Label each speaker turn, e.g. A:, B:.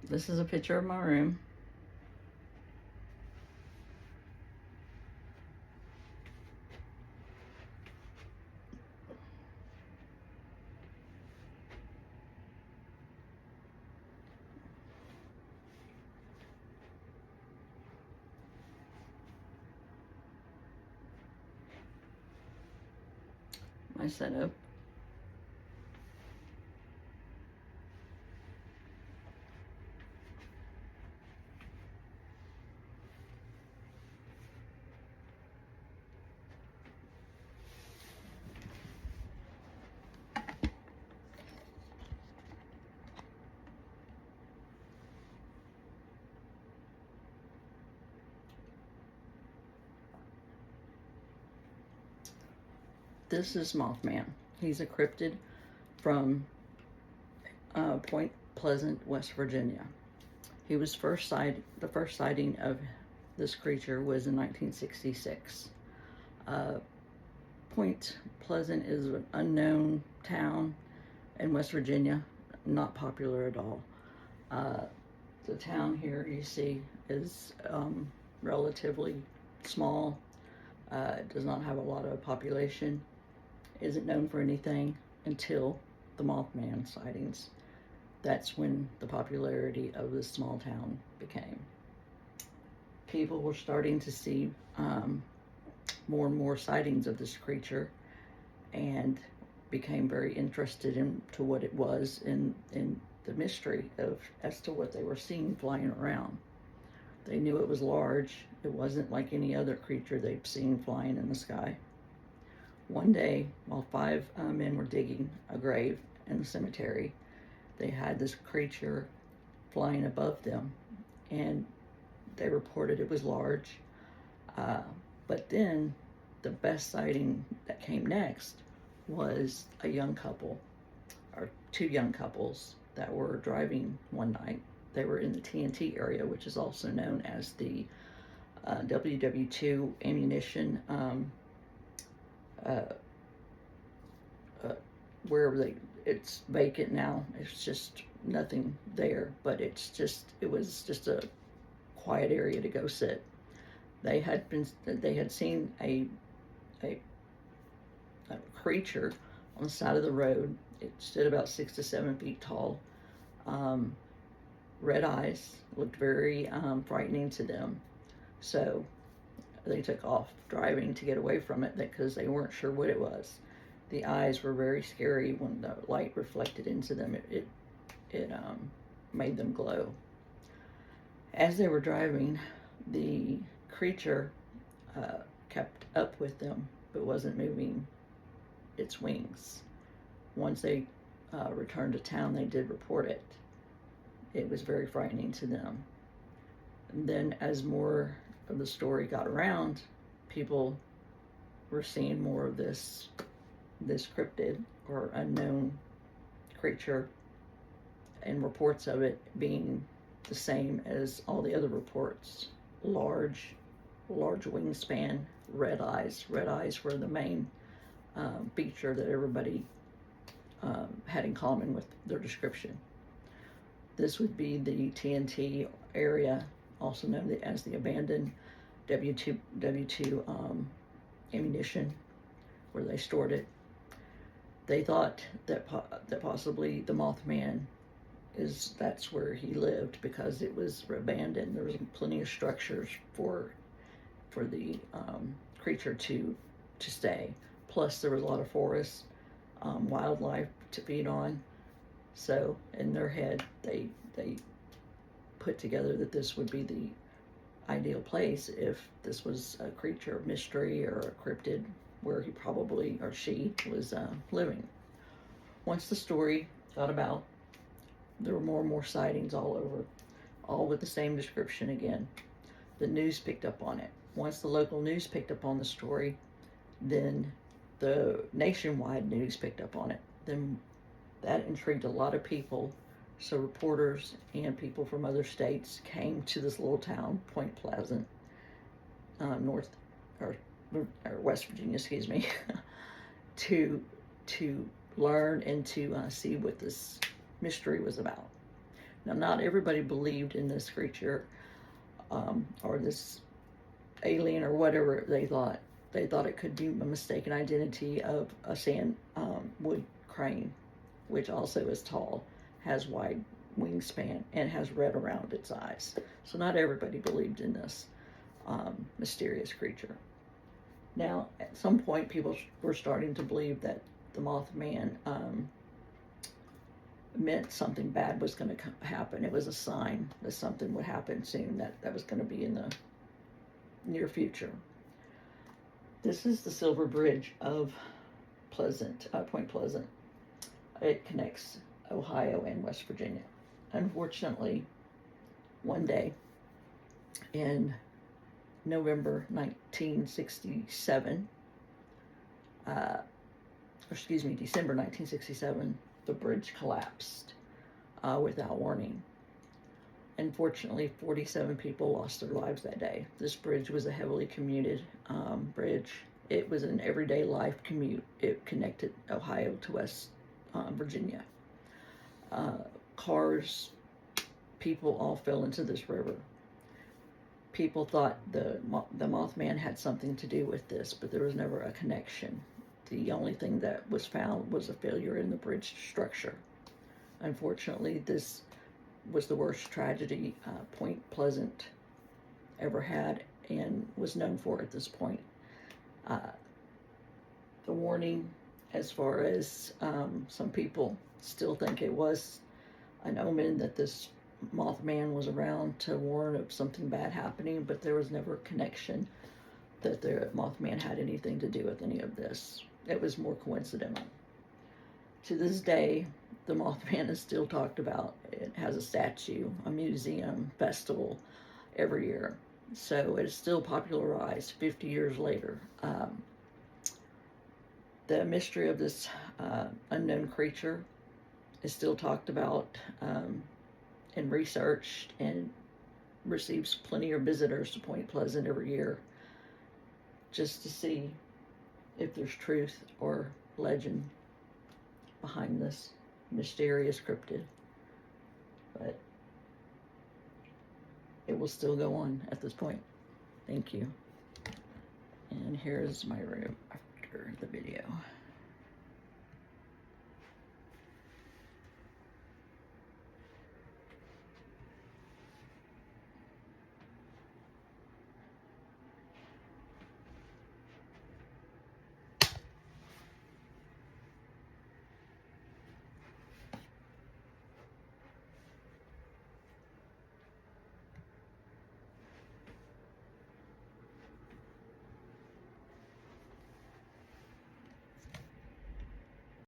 A: This is a picture of my room. My setup. This is Mothman. He's a cryptid from Point Pleasant, West Virginia. He was the first sighting of this creature was in 1966. Point Pleasant is an unknown town in West Virginia, not popular at all. The town here you see is relatively small. It does not have a lot of population. Isn't known for anything until the Mothman sightings. That's when the popularity of this small town became. People were starting to see more and more sightings of this creature and became very interested into what it was in the mystery of as to what they were seeing flying around. They knew it was large. It wasn't like any other creature they've seen flying in the sky. One day, while five men were digging a grave in the cemetery, they had this creature flying above them, and they reported it was large. But then the best sighting that came next was a young couple, or two young couples, that were driving one night. They were in the TNT area, which is also known as the WW2 ammunition, where it's vacant now. It's just nothing there, but it was just a quiet area to go sit. They had seen a creature on the side of the road. It stood about 6 to 7 feet tall. Red eyes, looked very frightening to them. So they took off driving to get away from it because they weren't sure what it was. The eyes were very scary. When the light reflected into them, it made them glow. As they were driving, the creature kept up with them but wasn't moving its wings. Once they returned to town, they did report it. It was very frightening to them. And then as more of the story got around, people were seeing more of this cryptid or unknown creature, and reports of it being the same as all the other reports. Large wingspan, red eyes. Red eyes were the main feature that everybody had in common with their description. This would be the TNT area, also known as the abandoned W2 ammunition, where they stored it. They thought that possibly the Mothman that's where he lived, because it was abandoned. There was plenty of structures for the creature to stay. Plus, there was a lot of forest wildlife to feed on. So in their head, they put together that this would be the ideal place if this was a creature of mystery or a cryptid where he probably, or she, was living. Once the story got about, there were more and more sightings all over, all with the same description again. The news picked up on it. Once the local news picked up on the story, then the nationwide news picked up on it. Then that intrigued a lot of people. So reporters and people from other states came to this little town, Point Pleasant, West Virginia, excuse me, to learn and to see what this mystery was about. Now, not everybody believed in this creature, or this alien or whatever they thought. They thought it could be a mistaken identity of a wood crane, which also is tall, has wide wingspan, and has red around its eyes. So not everybody believed in this mysterious creature. Now, at some point, people were starting to believe that the Mothman meant something bad was going to happen. It was a sign that something would happen soon, that was going to be in the near future. This is the Silver Bridge of Point Pleasant. It connects Ohio and West Virginia. Unfortunately, one day in November 1967, December 1967, the bridge collapsed without warning. Unfortunately, 47 people lost their lives that day. This bridge was a heavily commuted bridge. It was an everyday life commute. It connected Ohio to West Virginia. Cars, people all fell into this river. People thought the Mothman had something to do with this, but there was never a connection. The only thing that was found was a failure in the bridge structure. Unfortunately, this was the worst tragedy Point Pleasant ever had and was known for at this point. The warning, as far as some people still think it was an omen that this Mothman was around to warn of something bad happening, but there was never a connection that the Mothman had anything to do with any of this. It was more coincidental. To this day, the Mothman is still talked about. It has a statue, a museum, festival every year. So it is still popularized 50 years later. The mystery of this unknown creature is still talked about and researched, and receives plenty of visitors to Point Pleasant every year just to see if there's truth or legend behind this mysterious cryptid. But it will still go on at this point. Thank you. And here's my room after the video.